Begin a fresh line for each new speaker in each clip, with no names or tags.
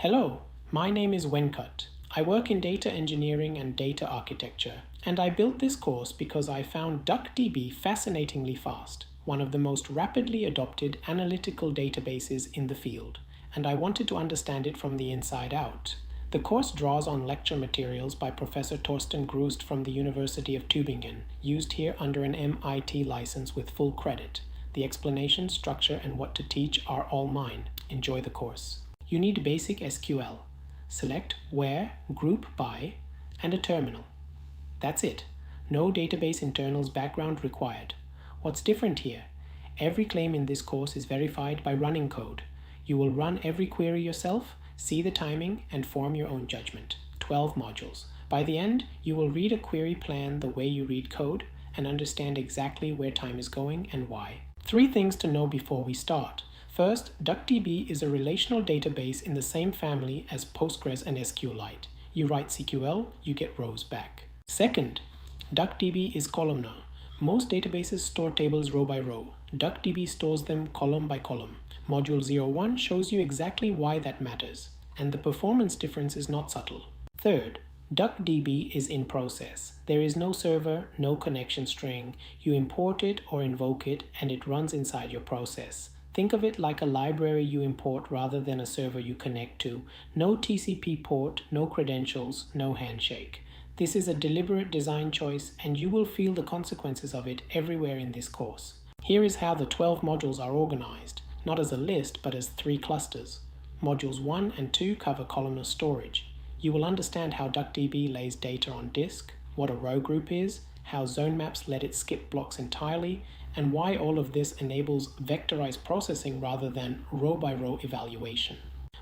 Hello, my name is Venkat. I work in data engineering and data architecture, and I built this course because I found DuckDB fascinatingly fast, one of the most rapidly adopted analytical databases in the field, and I wanted to understand it from the inside out. The course draws on lecture materials by Professor Torsten Grust from the University of Tübingen, used here under an MIT license with full credit. The explanation, structure, and what to teach are all mine. Enjoy the course. You need basic SQL. Select where, group by, and a terminal. That's it. No database internals background required. What's different here? Every claim in this course is verified by running code. You will run every query yourself, see the timing, and form your own judgment. 12 modules. By the end, you will read a query plan the way you read code and understand exactly where time is going and why. 3 things to know before we start. First, DuckDB is a relational database in the same family as Postgres and SQLite. You write SQL, you get rows back. Second, DuckDB is columnar. Most databases store tables row by row. DuckDB stores them column by column. Module 01 shows you exactly why that matters, and the performance difference is not subtle. Third, DuckDB is in process. There is no server, no connection string. You import it or invoke it, and it runs inside your process. Think of it like a library you import rather than a server you connect to. No TCP port, no credentials, no handshake. This is a deliberate design choice, and you will feel the consequences of it everywhere in this course. Here is how the 12 modules are organized, not as a list, but as 3 clusters. Modules 1 and 2 cover columnar storage. You will understand how DuckDB lays data on disk, what a row group is, how zone maps let it skip blocks entirely, and why all of this enables vectorized processing rather than row-by-row evaluation.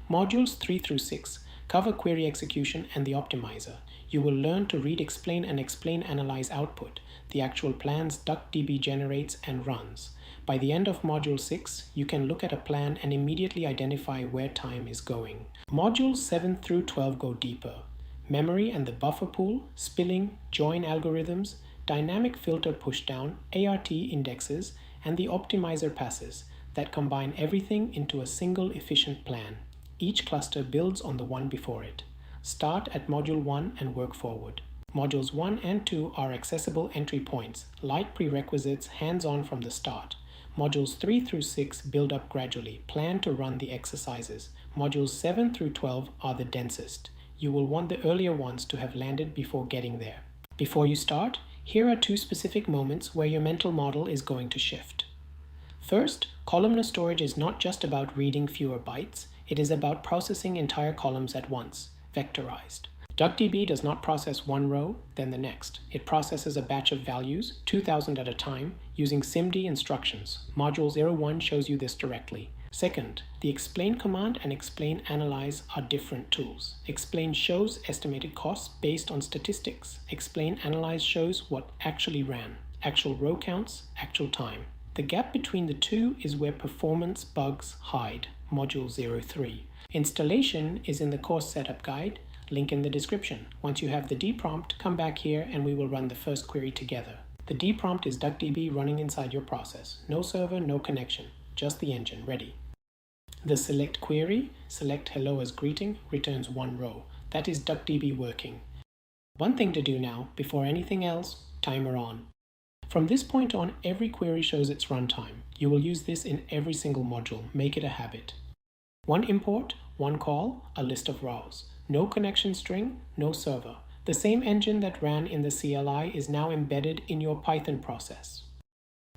Modules 3 through 6 cover query execution and the optimizer. You will learn to read, explain, and explain-analyze output, the actual plans DuckDB generates and runs. By the end of Module 6, you can look at a plan and immediately identify where time is going. Modules 7 through 12 go deeper. Memory and the buffer pool, spilling, join algorithms, dynamic filter pushdown, ART indexes, and the optimizer passes that combine everything into a single efficient plan. Each cluster builds on the one before it. Start at Module 1 and work forward. Modules 1 and 2 are accessible entry points, light prerequisites, hands-on from the start. Modules 3 through 6 build up gradually, plan to run the exercises. Modules 7 through 12 are the densest. You will want the earlier ones to have landed before getting there. Before you start, here are 2 specific moments where your mental model is going to shift. First, columnar storage is not just about reading fewer bytes, it is about processing entire columns at once, vectorized. DuckDB does not process one row, then the next. It processes a batch of values, 2,000 at a time, using SIMD instructions. Module 01 shows you this directly. Second, the explain command and explain analyze are different tools. Explain shows estimated costs based on statistics. Explain analyze shows what actually ran, actual row counts, actual time. The gap between the two is where performance bugs hide, Module 03. Installation is in the course setup guide, link in the description. Once you have the D prompt, come back here and we will run the first query together. The D prompt is DuckDB running inside your process. No server, no connection. Just the engine, ready. The select query, select hello as greeting, returns one row. That is DuckDB working. One thing to do now, before anything else, timer on. From this point on, every query shows its runtime. You will use this in every single module. Make it a habit. One import, one call, a list of rows. No connection string, no server. The same engine that ran in the CLI is now embedded in your Python process.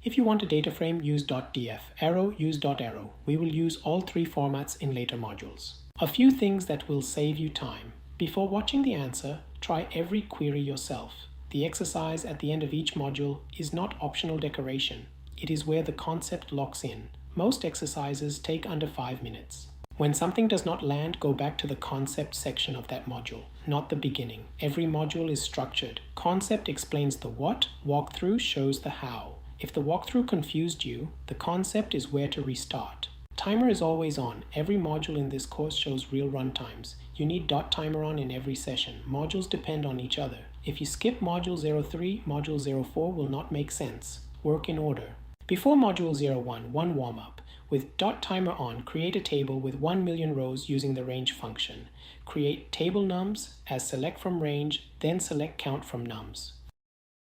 If you want a data frame, use .df. Arrow, use .arrow. We will use all 3 formats in later modules. A few things that will save you time. Before watching the answer, try every query yourself. The exercise at the end of each module is not optional decoration. It is where the concept locks in. Most exercises take under 5 minutes. When something does not land, go back to the concept section of that module, not the beginning. Every module is structured. Concept explains the what, walkthrough shows the how. If the walkthrough confused you, the concept is where to restart. Timer is always on. Every module in this course shows real runtimes. You need .timer on in every session. Modules depend on each other. If you skip Module 03, Module 04 will not make sense. Work in order. Before Module 01, one warm-up. With .timer on, create a table with 1 million rows using the range function. Create table nums as select from range, then select count from nums.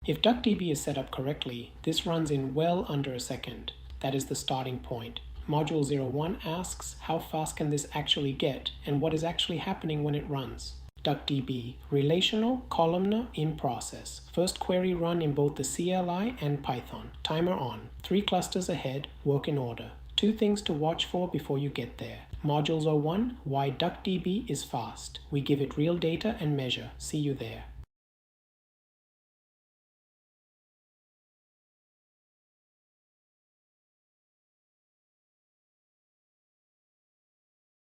If DuckDB is set up correctly, this runs in well under a second. That is the starting point. Module 01 asks how fast can this actually get and what is actually happening when it runs. DuckDB, relational, columnar, in process. First query run in both the CLI and Python. Timer on. 3 clusters ahead, work in order. 2 things to watch for before you get there. Modules 01, why DuckDB is fast. We give it real data and measure. See you there.